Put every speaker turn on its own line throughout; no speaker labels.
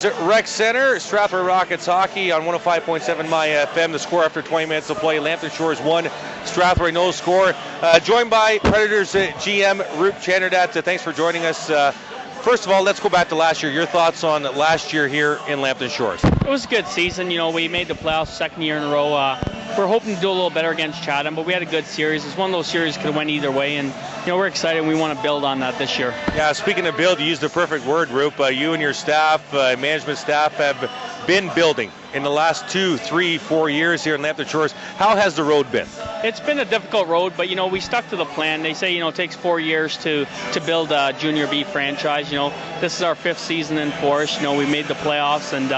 Rec Center, Strathroy Rockets hockey on 105.7 myFM. The score after 20 minutes of play: Lambton Shores 1, Strathroy no score. Joined by Predators GM Roop Chanderdat. Thanks for joining us. First of all, let's go back to last year. Your thoughts on last year here in Lambton Shores?
It was a good season. You know, we made the playoffs second year in a row. We're hoping to do a little better against Chatham, but we had a good series. It's one of those series that could have went either way, and we're excited and we want to build on that this year.
Yeah, speaking of build, you used the perfect word, Roop. You and your staff, management staff, have been building in the last 2, 3, 4 years here in Lambton Shores. How has the road been?
It's been a difficult road, but we stuck to the plan. They say it takes 4 years to build a Junior B franchise. This is our 5th season in force. We made the playoffs, and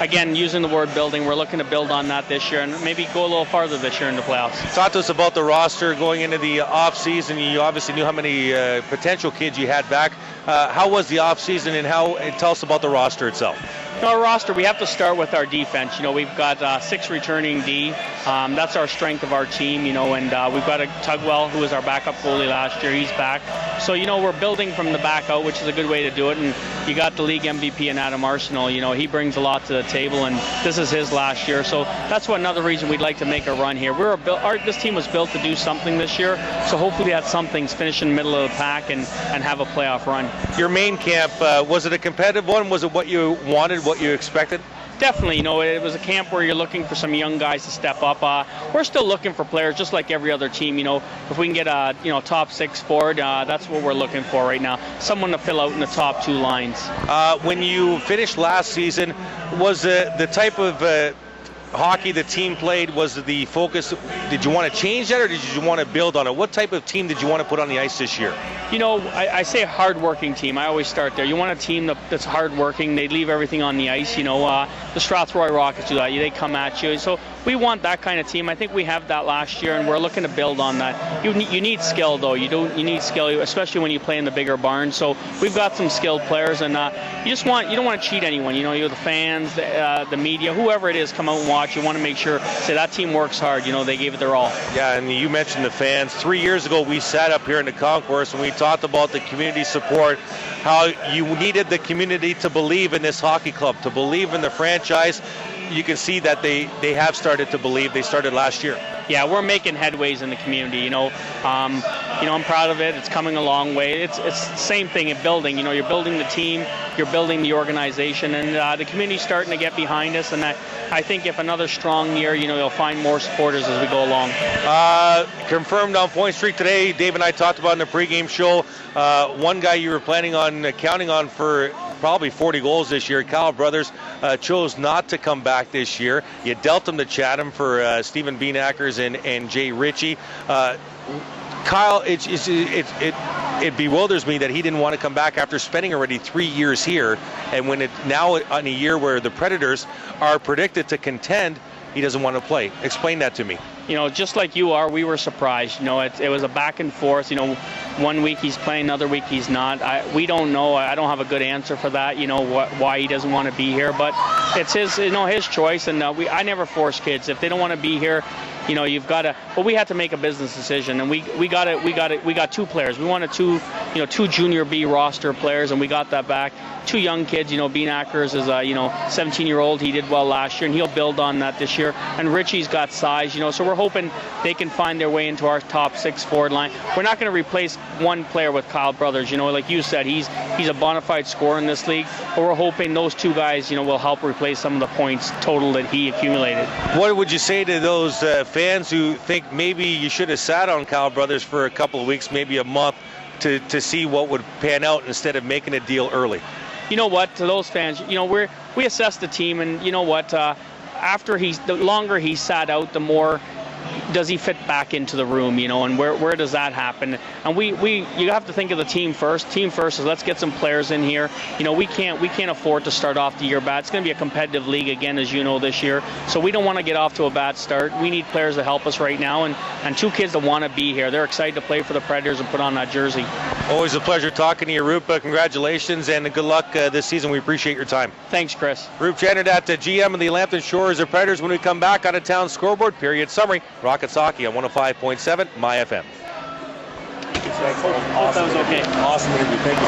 again, using the word building, we're looking to build on that this year and maybe go a little farther this year in the playoffs.
Talk to us about the roster going into the off season. You obviously knew how many potential kids you had back. How was the off season, and tell us about the roster itself?
Our roster, we have to start with our defense. We've got 6 returning D. That's our strength of our team, and we've got a Tugwell, who was our backup goalie last year. He's back. So, we're building from the back out, which is a good way to do it. And you got the league MVP in Adam Arsenal. He brings a lot to the table, and this is his last year. So that's another reason we'd like to make a run here. This team was built to do something this year, so hopefully that something's finish in the middle of the pack and have a playoff run.
Your main camp, was it a competitive one? Was it what you wanted, what you expected?
Definitely, it was a camp where you're looking for some young guys to step up. We're still looking for players, just like every other team. If we can get a top 6 forward, that's what we're looking for right now. Someone to fill out in the top 2 lines.
When you finished last season, was the type of hockey the team played, was the focus, did you want to change that, or did you want to build on it? What type of team did you want to put on the ice this year?
I say a hard-working team. I always start there. You want a team that's hard-working. They leave everything on the ice. The Strathroy Rockets do that. They come at you. So we want that kind of team. I think we have that last year, and we're looking to build on that. You need skill, though. You need skill, especially when you play in the bigger barns. So we've got some skilled players, and you don't want to cheat anyone. You're the fans, the media, whoever it is, come out and watch. You want to make sure, say that team works hard. They gave it their all.
Yeah, and you mentioned the fans. 3 years ago, we sat up here in the concourse and we talked about the community support, how you needed the community to believe in this hockey club, to believe in the franchise. You can see that they have started to believe. They started last year.
Yeah, we're making headways in the community. I'm proud of it. It's coming a long way. It's the same thing in building. You're building the team, you're building the organization, and the community's starting to get behind us. And I think if another strong year, you'll find more supporters as we go along.
Confirmed on Point Street today. Dave and I talked about in the pregame show. One guy you were planning on counting on for probably 40 goals this year, Kyle Brothers, chose not to come back this year. You dealt him to Chatham for Stephen Beanackers and Jay Ritchie. Kyle, it bewilders me that he didn't want to come back after spending already 3 years here, and when now in a year where the Predators are predicted to contend, he doesn't want to play. Explain that to me.
Just like you are, we were surprised. It was a back and forth. 1 week he's playing, another week he's not. We don't know. I don't have a good answer for that. Why he doesn't want to be here, but it's his choice. And I never force kids. If they don't want to be here, you've got to. But we had to make a business decision, and we got 2 players. We wanted 2 Junior B roster players, and we got that back. 2 young kids. Beanackers is a 17-year-old. He did well last year, and he'll build on that this year. And Richie's got size. So we're hoping they can find their way into our top 6 forward line. We're not going to replace one player with Kyle Brothers. Like you said, he's a bona fide scorer in this league. But we're hoping those 2 guys, will help replace some of the points total that he accumulated.
What would you say to those fans who think maybe you should have sat on Kyle Brothers for a couple of weeks, maybe a month, to see what would pan out instead of making a deal early?
You know what? To those fans, we assess the team, and you know what? The longer he sat out, the more does he fit back into the room, and where does that happen? And you have to think of the team first. Team first is let's get some players in here. We can't afford to start off the year bad. It's going to be a competitive league again, as this year. So we don't want to get off to a bad start. We need players to help us right now, and 2 kids that want to be here. They're excited to play for the Predators and put on that jersey.
Always a pleasure talking to you, Roop. Congratulations and good luck this season. We appreciate your time.
Thanks, Chris.
Roop Chanderdat, GM of the Lambton Shores of Predators. When we come back, on a town scoreboard period summary, Rockets hockey on 105.7 myFM.
Awesome. That was okay.
Awesome interview. Thank you.